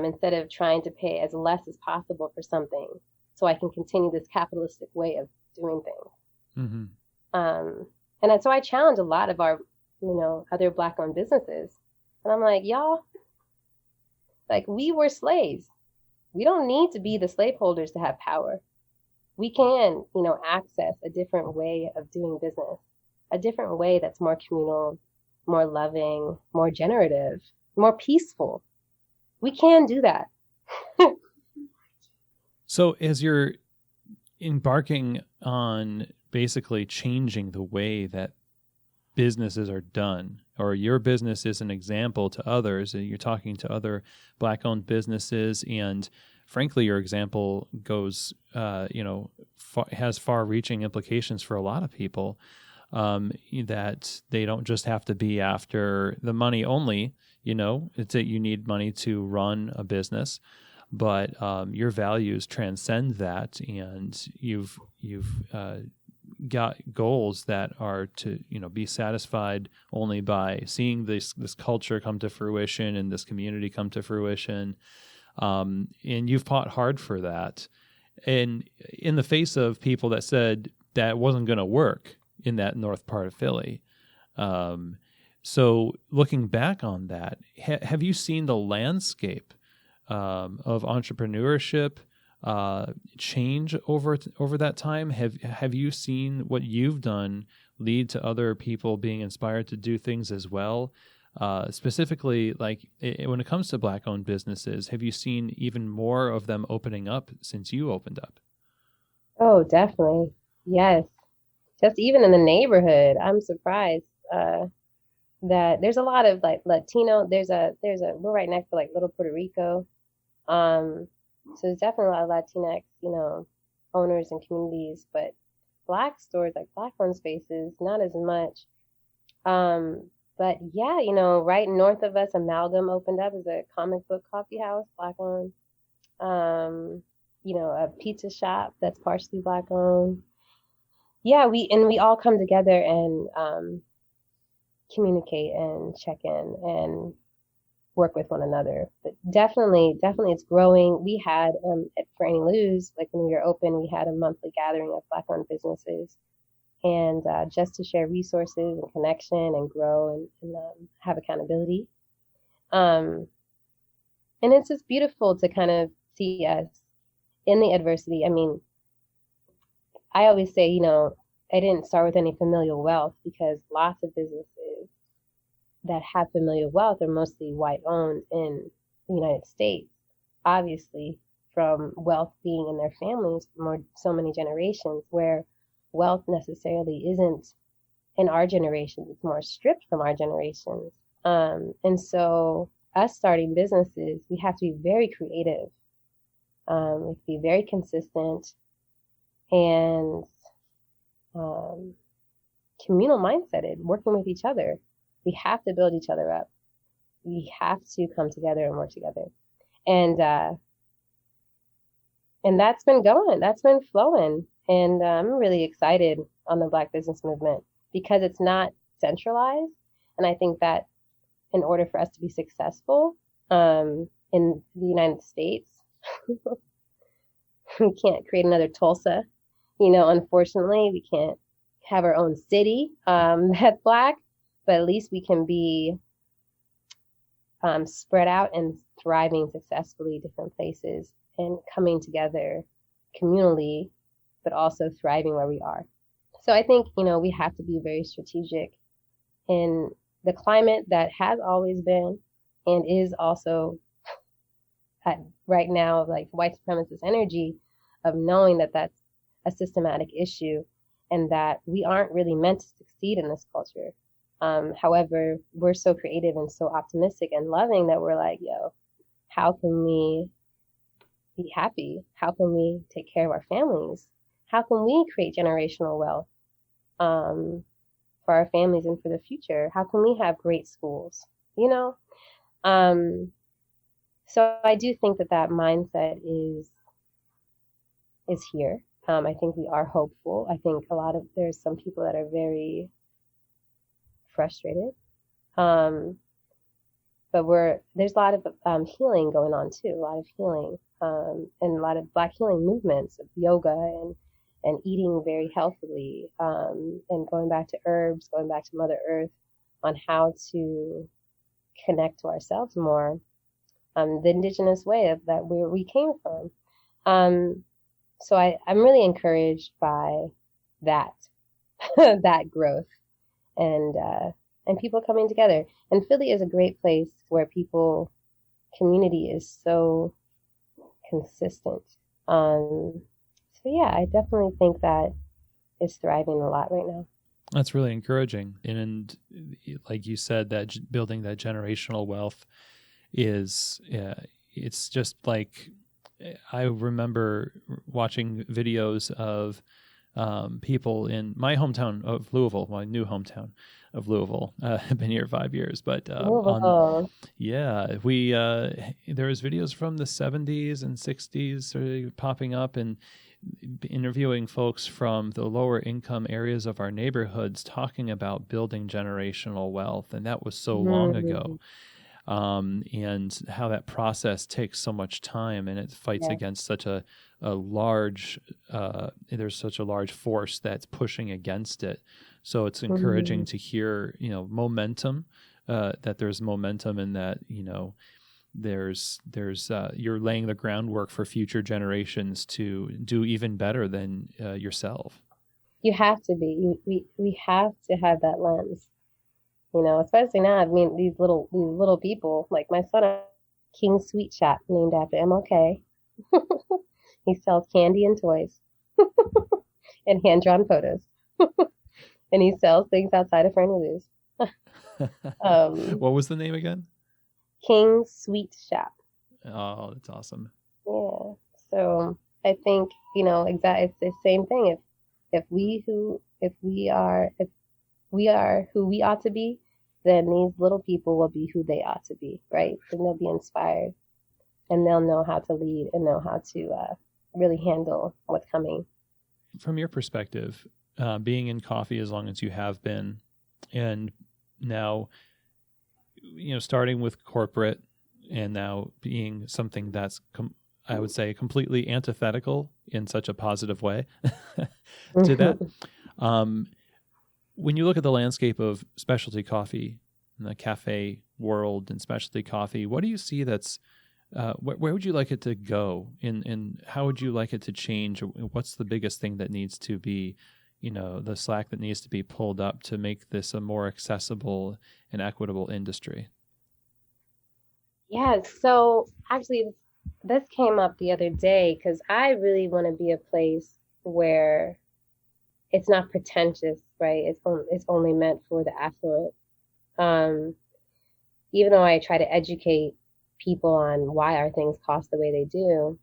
instead of trying to pay as less as possible for something, so I can continue this capitalistic way of doing things. Mm-hmm. And so I challenge a lot of our, other Black-owned businesses, and I'm like, y'all, like, we were slaves. We don't need to be the slaveholders to have power. We can, access a different way of doing business, a different way that's more communal, more loving, more generative, more peaceful. We can do that. So as you're embarking on basically changing the way that businesses are done, or your business is an example to others, and you're talking to other Black-owned businesses, and frankly, your example goes, has far-reaching implications for a lot of people, that they don't just have to be after the money only. It's that you need money to run a business, but your values transcend that, and you've got goals that are to be satisfied only by seeing this culture come to fruition and this community come to fruition, and you've fought hard for that, and in the face of people that said that wasn't going to work in that north part of Philly. So looking back on that, have you seen the landscape of entrepreneurship change over that time? Have you seen what you've done lead to other people being inspired to do things as well? Specifically, like when it comes to Black-owned businesses, have you seen even more of them opening up since you opened up? Oh, definitely. Yes. Just even in the neighborhood, I'm surprised that there's a lot of like Latino. We're right next to like Little Puerto Rico. So there's definitely a lot of Latinx, owners and communities, but Black stores, like Black-owned spaces, not as much. But yeah, right north of us, Amalgam opened up as a comic book coffee house, Black-owned. A pizza shop that's partially Black-owned. Yeah, we all come together and communicate and check in and work with one another. But definitely it's growing. We had at Franny Lou's, like when we were open, we had a monthly gathering of Black-owned businesses, and just to share resources and connection and grow and have accountability. And it's just beautiful to kind of see us in the adversity. I mean, I always say, I didn't start with any familial wealth, because lots of businesses that have familial wealth are mostly white-owned in the United States, obviously from wealth being in their families for so many generations, where wealth necessarily isn't in our generation. It's more stripped from our generations. And so us starting businesses, we have to be very creative. We have to be very consistent and communal mindseted, working with each other. We have to build each other up. We have to come together and work together. And that's been going, that's been flowing. And I'm really excited on the Black business movement because it's not centralized. And I think that in order for us to be successful in the United States, we can't create another Tulsa. Unfortunately, we can't have our own city that's Black, but at least we can be spread out and thriving successfully different places and coming together communally, but also thriving where we are. So I think, we have to be very strategic in the climate that has always been and is also right now, like white supremacist energy of knowing that that's a systematic issue and that we aren't really meant to succeed in this culture. However, we're so creative and so optimistic and loving that we're like, yo, how can we be happy? How can we take care of our families? How can we create generational wealth for our families and for the future? How can we have great schools? You know, so I do think that mindset is here. I think we are hopeful. I think there's some people that are very frustrated. But there's a lot of healing going on too, a lot of healing, and a lot of Black healing movements of yoga and eating very healthily, and going back to herbs, going back to Mother Earth on how to connect to ourselves more, the indigenous way of that where we came from. So I'm really encouraged by that that growth and people coming together. And Philly is a great place where community is so consistent. So yeah, I definitely think that it's thriving a lot right now. That's really encouraging. And like you said, that building that generational wealth is, it's just like, I remember watching videos of people in my hometown of Louisville, my new hometown of Louisville. I've been here 5 years, but there was videos from the 70s and 60s sort of popping up and interviewing folks from the lower income areas of our neighborhoods talking about building generational wealth. And that was so long ago. And how that process takes so much time, and it fights against such a large, there's such a large force that's pushing against it. So it's encouraging to hear, momentum, that there's momentum and that, there's you're laying the groundwork for future generations to do even better than yourself. You have to be. We have to have that lens. Especially now. I mean, these little people, like my son, King Sweet Shop, named after MLK. He sells candy and toys and hand-drawn photos. And he sells things outside of Franny Lou's. What was the name again? King Sweet Shop. Oh, that's awesome. Yeah. So I think, it's the same thing. If we are who we ought to be, then these little people will be who they ought to be, right? And they'll be inspired, and they'll know how to lead and know how to really handle what's coming. From your perspective, being in coffee as long as you have been, and now, starting with corporate and now being something that's, I would say, completely antithetical in such a positive way to that. When you look at the landscape of specialty coffee and the cafe world and specialty coffee, what do you see that's, where would you like it to go? And how would you like it to change? What's the biggest thing that needs to be, the slack that needs to be pulled up to make this a more accessible and equitable industry? Yeah, so actually this came up the other day because I really want to be a place where it's not pretentious, right? It's only meant for the affluent. Even though I try to educate people on why our things cost the way they do,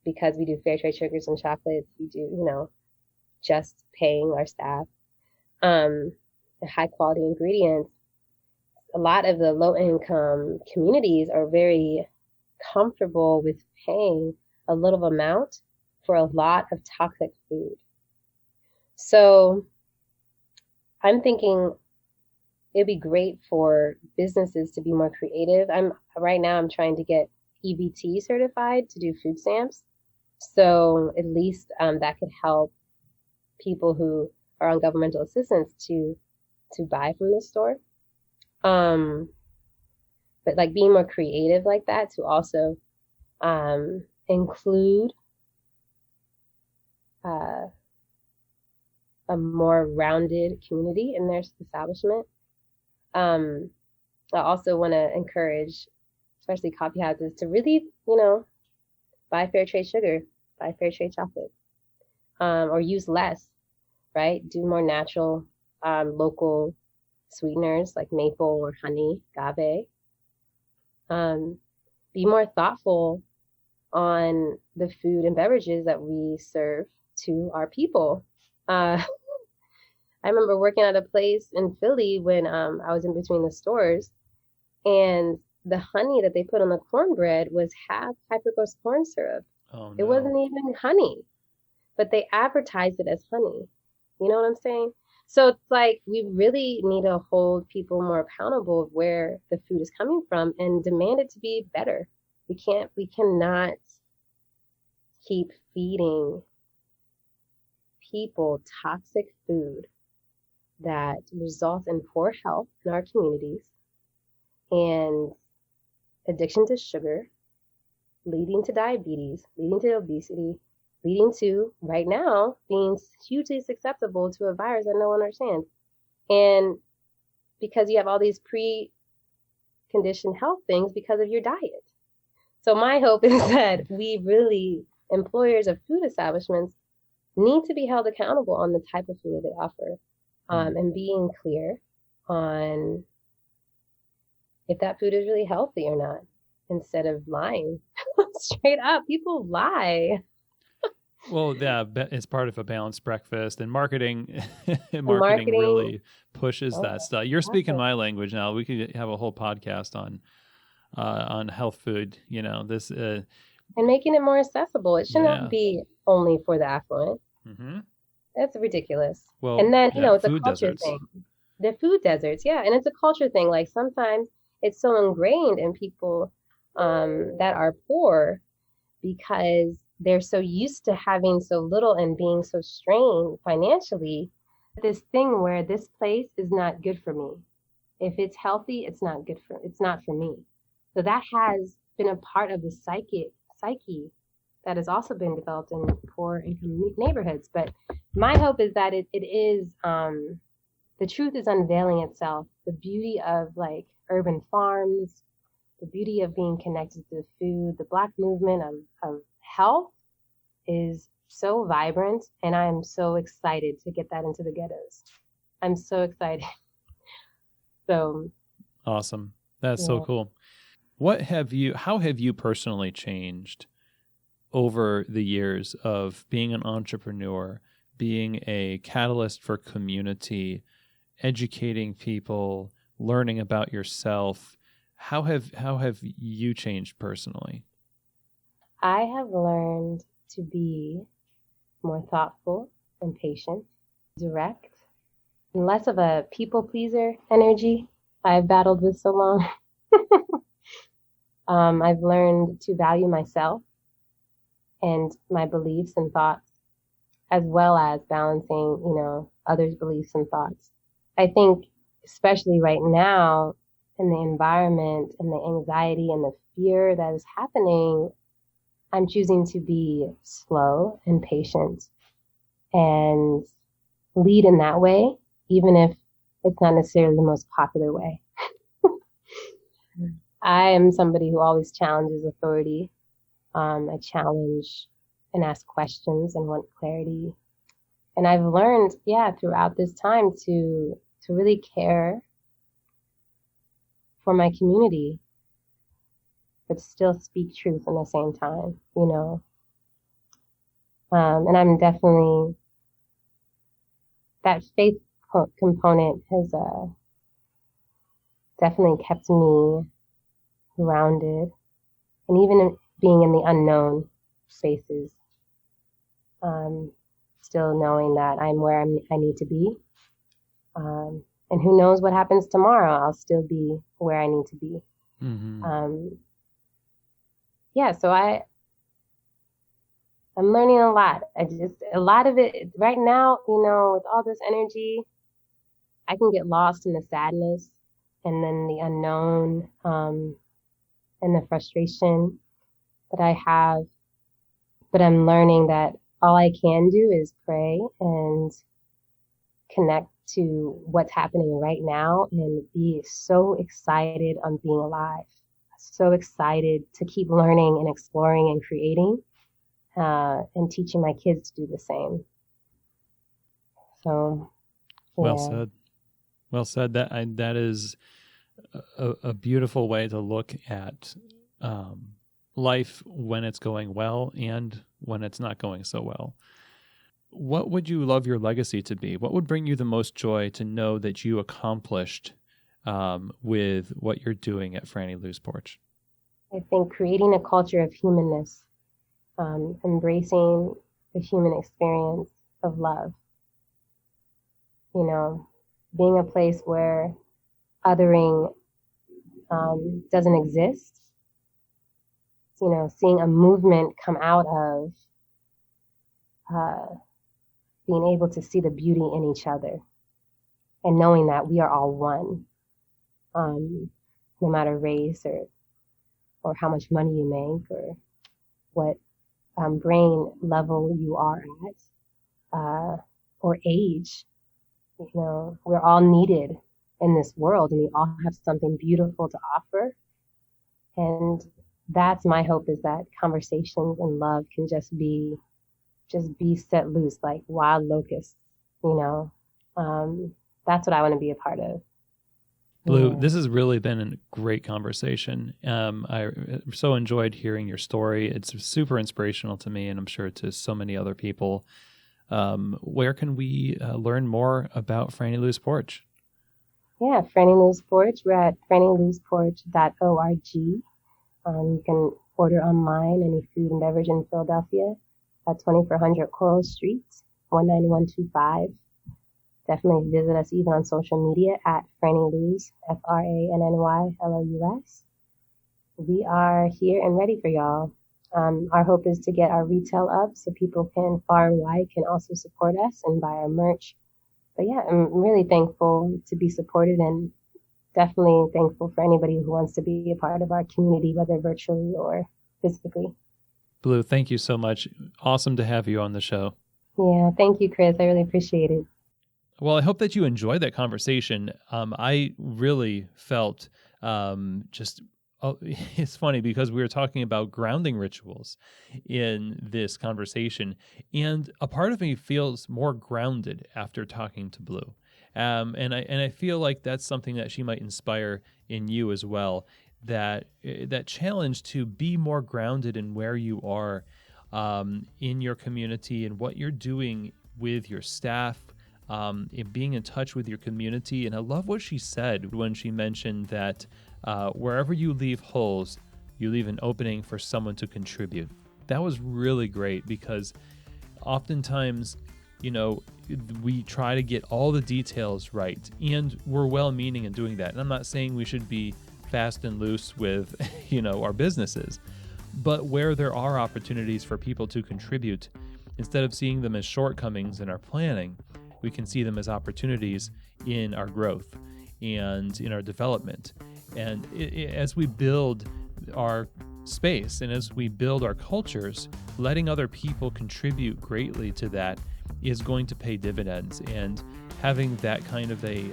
because we do fair trade sugars and chocolates, we do, just paying our staff, high quality ingredients. A lot of the low income communities are very comfortable with paying a little amount for a lot of toxic food. So I'm thinking it'd be great for businesses to be more creative. Right now I'm trying to get EBT certified to do food stamps. So at least that could help people who are on governmental assistance to buy from the store. But like being more creative like that to also include a more rounded community in their establishment. I also want to encourage, especially coffee houses, to really, buy fair trade sugar, buy fair trade chocolate, or use less, right? Do more natural, local sweeteners like maple or honey, agave. Be more thoughtful on the food and beverages that we serve to our people. I remember working at a place in Philly when I was in between the stores, and the honey that they put on the cornbread was half hypergrowth corn syrup. Oh It no. wasn't even honey, but they advertised it as honey. You know what I'm saying? So it's like we really need to hold people more accountable of where the food is coming from and demand it to be better. We cannot keep feeding people toxic food that results in poor health in our communities and addiction to sugar, leading to diabetes, leading to obesity, leading to, right now, being hugely susceptible to a virus that no one understands. And because you have all these pre-conditioned health things because of your diet. So my hope is that we really, employers of food establishments, need to be held accountable on the type of food that they offer, and being clear on if that food is really healthy or not, instead of lying. Straight up, people lie. Well, yeah, it's part of a balanced breakfast, and marketing, marketing Marketing, really pushes oh, that stuff. You're speaking exactly. my language now. We could have a whole podcast on health food. You know, this, And making it more accessible. It should not yeah. be only for the affluent. Mm-hmm. That's ridiculous. Well, And then, yeah, it's a food culture deserts. thing. The food deserts, yeah, and it's a culture thing. Like sometimes it's so ingrained in people that are poor because they're so used to having so little and being so strained financially. This thing where this place is not good for me. If it's healthy, it's not for me. So that has been a part of the psyche that has also been developed in poor income neighborhoods. But my hope is that it is the truth is unveiling itself. The beauty of like urban farms, the beauty of being connected to food, the Black movement of health is so vibrant, and I'm so excited to get that into the ghettos. I'm so excited. So, Awesome. That's so yeah. cool. How have you personally changed over the years of being an entrepreneur, being a catalyst for community, educating people, learning about yourself? How have you changed personally? I have learned to be more thoughtful and patient, direct, and less of a people pleaser energy I've battled with so long. I've learned to value myself and my beliefs and thoughts, as well as balancing, others' beliefs and thoughts. I think, especially right now, in the environment and the anxiety and the fear that is happening, I'm choosing to be slow and patient and lead in that way, even if it's not necessarily the most popular way. I am somebody who always challenges authority. I challenge and ask questions and want clarity. And I've learned, throughout this time to really care for my community, but still speak truth in the same time. And I'm definitely, that faith component has definitely kept me grounded. And even being in the unknown spaces, still knowing that I'm where I need to be. And who knows what happens tomorrow? I'll still be where I need to be. Mm-hmm. So I'm learning a lot. A lot of it right now, with all this energy, I can get lost in the sadness and then the unknown, and the frustration that I have. But I'm learning that all I can do is pray and connect to what's happening right now and be so excited on being alive. So excited to keep learning and exploring and creating, and teaching my kids to do the same. So, Well yeah. said. Well said. That is a beautiful way to look at life when it's going well and when it's not going so well. what would you love your legacy to be? What would bring you the most joy to know that you accomplished with what you're doing at Franny Lou's Porch? I think creating a culture of humanness, embracing the human experience of love, being a place where othering doesn't exist, seeing a movement come out of being able to see the beauty in each other and knowing that we are all one, no matter race or how much money you make or what brain level you are at, or age. We're all needed in this world and we all have something beautiful to offer. And that's my hope, is that conversations and love can just be set loose like wild locusts, that's what I want to be a part of. Blue, this has really been a great conversation. I so enjoyed hearing your story. It's super inspirational to me, and I'm sure to so many other people. Where can we learn more about Franny Lou's Porch? Yeah, Franny Lou's Porch. We're at frannylousporch.org. You can order online any food and beverage in Philadelphia at 2400 Coral Street, 19125. Definitely visit us even on social media at Franny Lou's, FRANNYLOUS. We are here and ready for y'all. Our hope is to get our retail up so people far and wide can also support us and buy our merch. But yeah, I'm really thankful to be supported and definitely thankful for anybody who wants to be a part of our community, whether virtually or physically. Blue, thank you so much. Awesome to have you on the show. Yeah, thank you, Chris. I really appreciate it. Well, I hope that you enjoyed that conversation. I really felt it's funny because we were talking about grounding rituals in this conversation, and a part of me feels more grounded after talking to Blue. And I feel like that's something that she might inspire in you as well, that challenge to be more grounded in where you are in your community and what you're doing with your staff, in being in touch with your community. And I love what she said when she mentioned that wherever you leave holes, you leave an opening for someone to contribute. That was really great because oftentimes, we try to get all the details right, and we're well-meaning in doing that. And I'm not saying we should be fast and loose with, our businesses, but where there are opportunities for people to contribute, instead of seeing them as shortcomings in our planning, we can see them as opportunities in our growth and in our development. And as we build our space and as we build our cultures, letting other people contribute greatly to that is going to pay dividends. And having that kind of a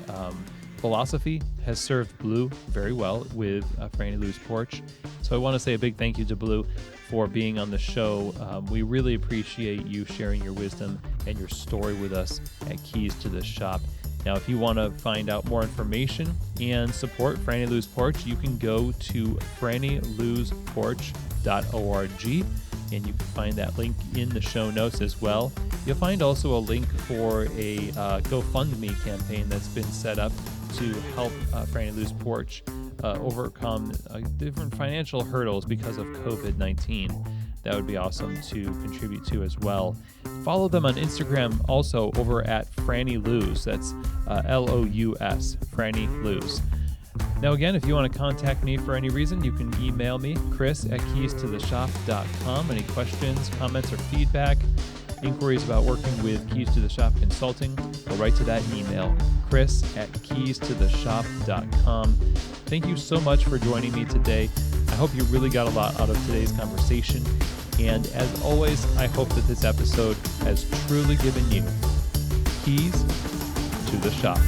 philosophy has served Blue very well with Franny Lou's Porch. So I want to say a big thank you to Blue for being on the show. We really appreciate you sharing your wisdom and your story with us at Keys to the Shop. Now, if you want to find out more information and support Franny Lou's Porch, you can go to frannylousporch.org, and you can find that link in the show notes as well. You'll find also a link for a GoFundMe campaign that's been set up to help Franny Lou's Porch overcome different financial hurdles because of COVID-19. That would be awesome to contribute to as well. Follow them on Instagram also over at Franny Lou's. That's Lous, Franny Lou's. Now again, if you want to contact me for any reason, you can email me, chris@keystotheshop.com. Any questions, comments, or feedback, inquiries about working with Keys to the Shop Consulting, go right to that email, chris@keystotheshop.com. Thank you so much for joining me today. I hope you really got a lot out of today's conversation. And as always, I hope that this episode has truly given you keys to the shop.